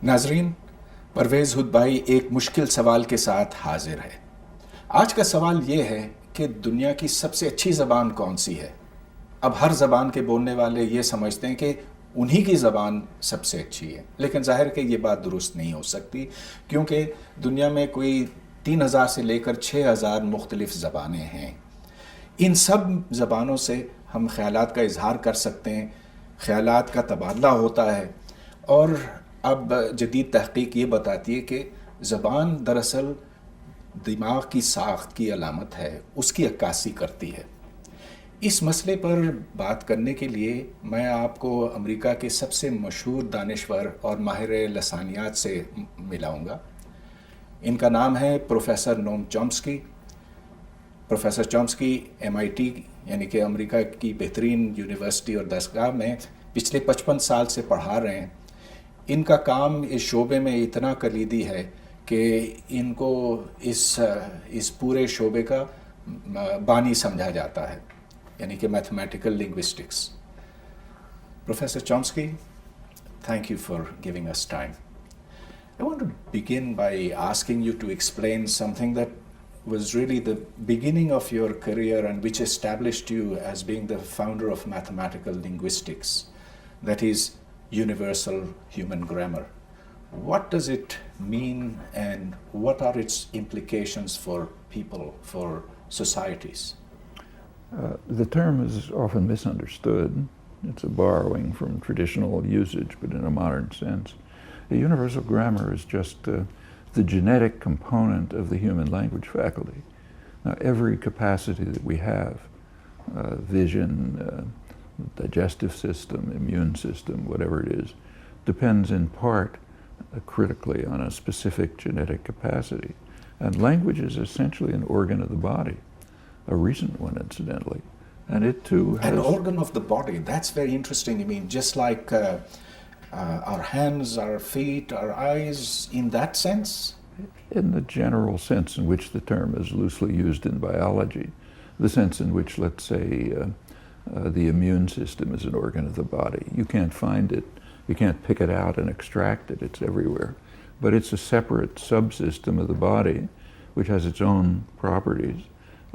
नाजरीन, परवेज़ हुडभाई एक मुश्किल सवाल के साथ हाजिर है। आज का सवाल ये है कि दुनिया की सबसे अच्छी ज़बान कौन सी है। अब हर ज़बान के बोलने वाले ये समझते हैं कि उन्हीं की ज़बान सबसे अच्छी है, लेकिन ज़ाहिर कि ये बात दुरुस्त नहीं हो सकती, क्योंकि दुनिया में कोई 3000 से लेकर 6000 मुख्तलिफ़ ज़बानें हैं। इन सब ज़बानों से हम ख़यालात का इजहार कर सकते हैं, ख़यालात का तबादला होता है। और अब जदीद तहक़ीक़ ये बताती है कि ज़बान दरअसल दिमाग की साख्त की अलामत है, उसकी अक्कासी करती है। इस मसले पर बात करने के लिए मैं आपको अमेरिका के सबसे मशहूर दानिश्वर और माहिर लसानियात से मिलाऊंगा। इनका नाम है professor Noam Chomsky. Professor Chomsky MIT यानी कि अमेरिका की बेहतरीन यूनिवर्सिटी और दरसगाह में पिछले 55 साल से पढ़ा रहे हैं। इनका काम इस शोबे में इतना कलीदी है कि इनको इस पूरे शोबे का बानी समझा जाता है, यानी कि mathematical linguistics. Professor Chomsky, thank you for giving us time. I want to begin by asking you to explain something that was really the beginning of your career and which established you as being the founder of mathematical linguistics, that is universal human grammar. What does it mean and what are its implications for people, for societies? The term is often misunderstood. It's a borrowing from traditional usage, but in a modern sense. A universal grammar is just the genetic component of the human language faculty. Now, every capacity that we have, vision, digestive system, immune system, whatever it is, depends in part critically on a specific genetic capacity. And language is essentially an organ of the body, a recent one, incidentally. And it too has... An organ of the body, that's very interesting. I mean, just like our hands, our feet, our eyes, in that sense? In the general sense in which the term is loosely used in biology, the sense in which, let's say, the immune system is an organ of the body. You can't find it, you can't pick it out and extract it, it's everywhere. But it's a separate subsystem of the body which has its own properties,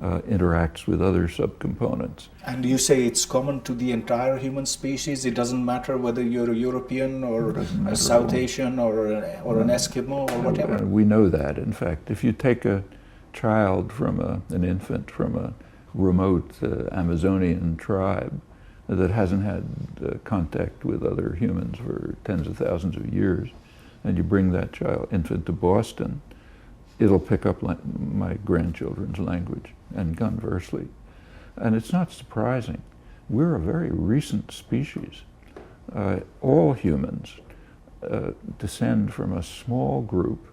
interacts with other subcomponents. And you say it's common to the entire human species? It doesn't matter whether you're a European or a South Asian or an Eskimo or whatever? We know that. In fact, if you take a child from an infant from a remote Amazonian tribe that hasn't had contact with other humans for tens of thousands of years, and you bring that infant to Boston, it'll pick up my grandchildren's language, and conversely. And it's not surprising. We're a very recent species. All humans descend from a small group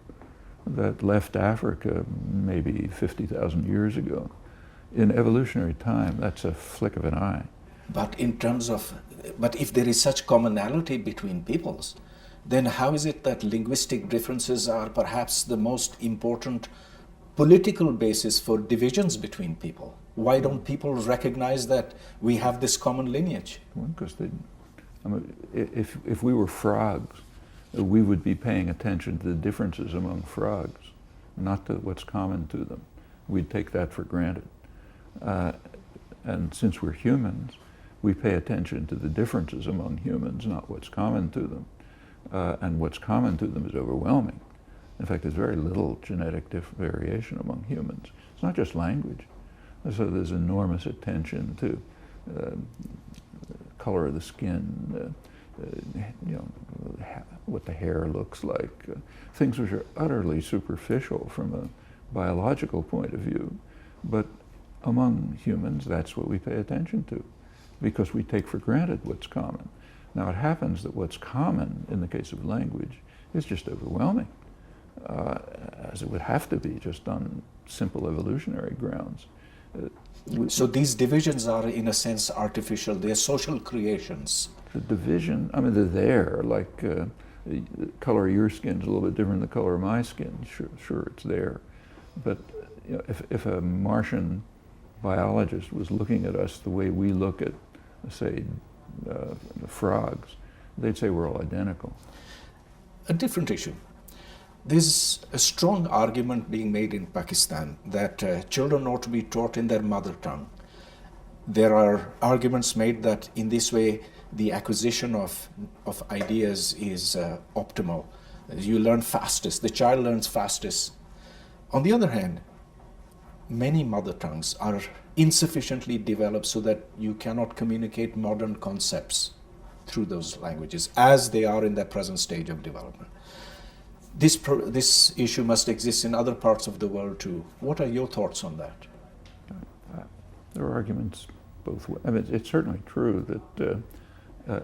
that left Africa maybe 50,000 years ago. In evolutionary time, that's a flick of an eye. But if there is such commonality between peoples, then how is it that linguistic differences are perhaps the most important political basis for divisions between people? Why don't people recognize that we have this common lineage? Well, because if we were frogs, we would be paying attention to the differences among frogs, not to what's common to them. We'd take that for granted. And since we're humans, we pay attention to the differences among humans, not what's common to them. And what's common to them is overwhelming. In fact, there's very little genetic variation among humans. It's not just language. So there's enormous attention to color of the skin, what the hair looks like, things which are utterly superficial from a biological point of view. But among humans, that's what we pay attention to, because we take for granted what's common. Now, it happens that what's common in the case of language is just overwhelming, as it would have to be just on simple evolutionary grounds. So these divisions are, in a sense, artificial. They're social creations. The division, I mean, they're there, like the color of your skin is a little bit different than the color of my skin. Sure, it's there. But if a Martian biologist was looking at us the way we look at, say, frogs, they'd say we're all identical. a different issue. There's a strong argument being made in Pakistan that children ought to be taught in their mother tongue. There are arguments made that in this way the acquisition of ideas is optimal. You learn fastest, the child learns fastest. On the other hand, many mother tongues are insufficiently developed so that you cannot communicate modern concepts through those languages as they are in their present stage of development. This issue must exist in other parts of the world too. What are your thoughts on that? There are arguments both ways. I mean, it's certainly true that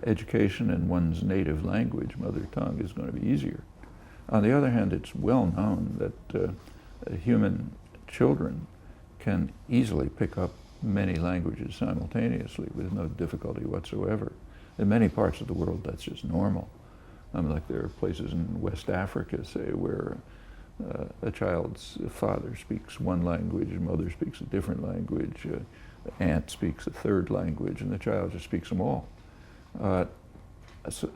education in one's native language, mother tongue, is going to be easier. On the other hand, it's well known that human children can easily pick up many languages simultaneously with no difficulty whatsoever. In many parts of the world, that's just normal. Like there are places in West Africa, say, where a child's father speaks one language, mother speaks a different language, aunt speaks a third language, and the child just speaks them all. So,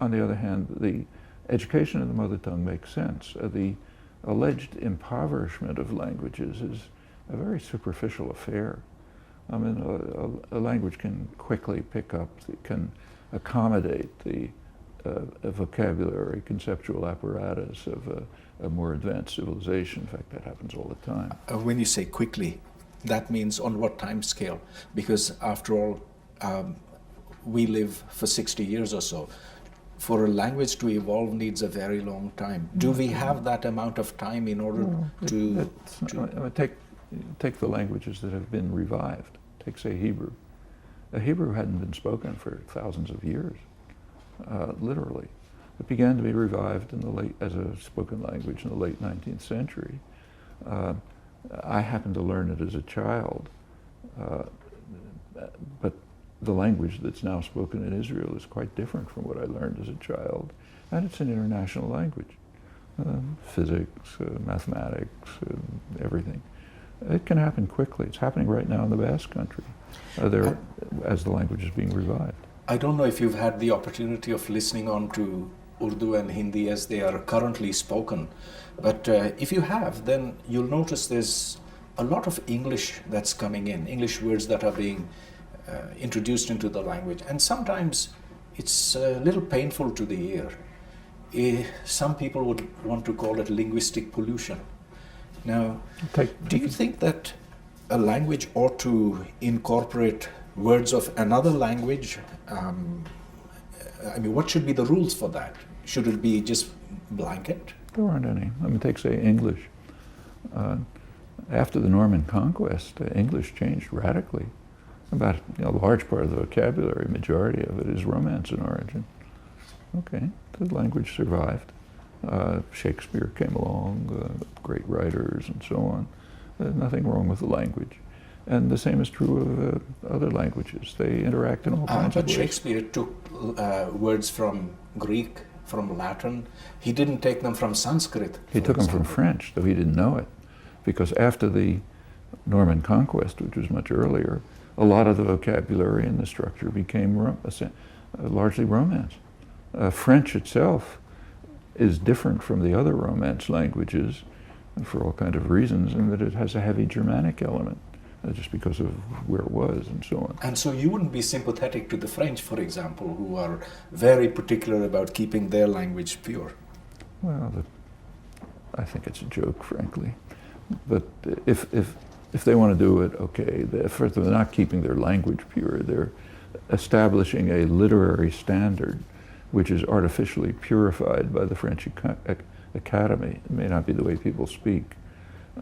on the other hand, the education of the mother tongue makes sense. The alleged impoverishment of languages is a very superficial affair. I mean, a language can quickly pick up, can accommodate the a vocabulary, conceptual apparatus of a more advanced civilization. In fact, that happens all the time. When you say quickly, that means on what time scale? Because after all, we live for 60 years or so. For a language to evolve needs a very long time. Do we have that amount of time in order to... Take the languages that have been revived. Take, say, Hebrew. Hebrew hadn't been spoken for thousands of years. Literally. It began to be revived as a spoken language in the late 19th century. I happened to learn it as a child, but the language that's now spoken in Israel is quite different from what I learned as a child, and it's an international language. Physics, mathematics, everything. It can happen quickly. It's happening right now in the Basque Country, as the language is being revived. I don't know if you've had the opportunity of listening on to Urdu and Hindi as they are currently spoken, but if you have, then you'll notice there's a lot of English that's coming in, English words that are being introduced into the language, and sometimes it's a little painful to the ear. Some people would want to call it linguistic pollution. Now, do you think that a language ought to incorporate words of another language? I mean, what should be the rules for that? Should it be just blanket? There aren't any. I mean, take, say, English. After the Norman conquest, English changed radically. About a large part of the vocabulary, majority of it, is Romance in origin. Okay, the language survived. Shakespeare came along, great writers and so on. Nothing wrong with the language. And the same is true of other languages. They interact in all kinds of but ways. Shakespeare took words from Greek, from Latin. He didn't take them from Sanskrit. He took them from French, though he didn't know it. Because after the Norman conquest, which was much earlier, a lot of the vocabulary and the structure became largely Romance. French itself is different from the other Romance languages for all kinds of reasons, in that it has a heavy Germanic element, just because of where it was and so on. And so you wouldn't be sympathetic to the French, for example, who are very particular about keeping their language pure? Well, I think it's a joke, frankly. But if they want to do it, okay. First, they're not keeping their language pure. They're establishing a literary standard which is artificially purified by the French Academy. It may not be the way people speak.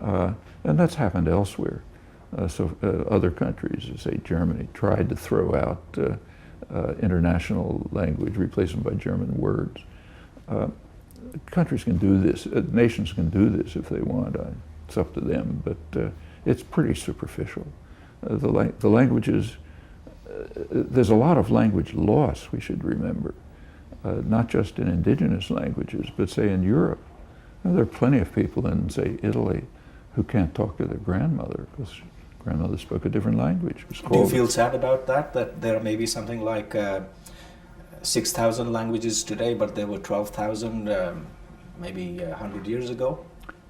And that's happened elsewhere. Other countries, say Germany, tried to throw out international language, replace them by German words. Countries can do this, nations can do this if they want. It's up to them, but it's pretty superficial. The languages, there's a lot of language loss, we should remember. Not just in indigenous languages, but say in Europe. There are plenty of people in, say, Italy who can't talk to their grandmother because grandmother spoke a different language. Do you feel sad about that, that there may be something like 6,000 languages today, but there were 12,000 maybe 100 years ago.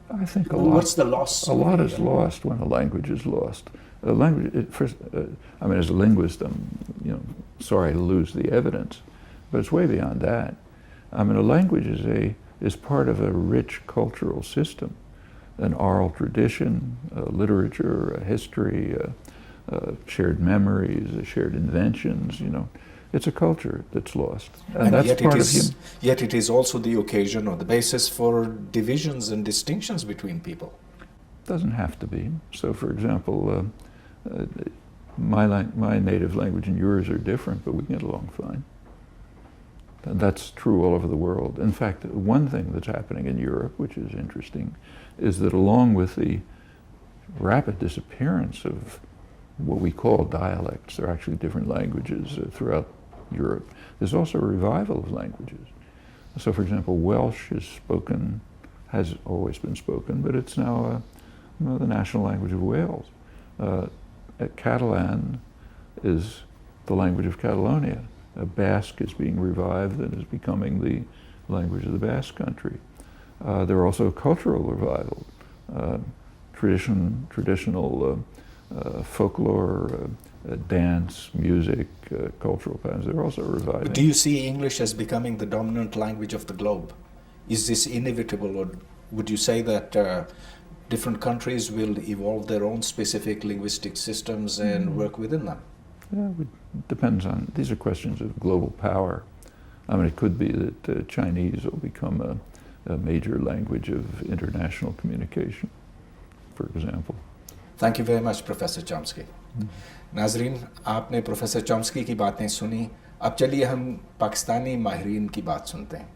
I think a lot. What's the loss? A lot is lost when a language is lost. A language, I mean, as a linguist, I'm sorry to lose the evidence, but it's way beyond that. I mean, a language is part of a rich cultural system, an oral tradition, literature, a history, shared memories, shared inventions. It's a culture that's lost, and that's yet part of him. Yet it is also the occasion or the basis for divisions and distinctions between people. Doesn't have to be. So, for example, my native language and yours are different, but we get along fine. And that's true all over the world. In fact, one thing that's happening in Europe, which is interesting, is that along with the rapid disappearance of what we call dialects, they're actually different languages throughout Europe, there's also a revival of languages. So, for example, Welsh has always been spoken, but it's now the national language of Wales. Catalan is the language of Catalonia. Basque is being revived and is becoming the language of the Basque country. There are also cultural revivals, traditional folklore, dance, music, cultural patterns. They're also reviving. But do you see English as becoming the dominant language of the globe? Is this inevitable, or would you say that different countries will evolve their own specific linguistic systems and work within them? Yeah, it depends on, these are questions of global power. I mean, it could be that Chinese will become a major language of international communication, for example. Thank you very much, Professor Chomsky. नाजरीन, आपने professor Chomsky की बातें सुनी. अब चलिए हम पाकिस्तानी माहिरीन की बात सुनते हैं.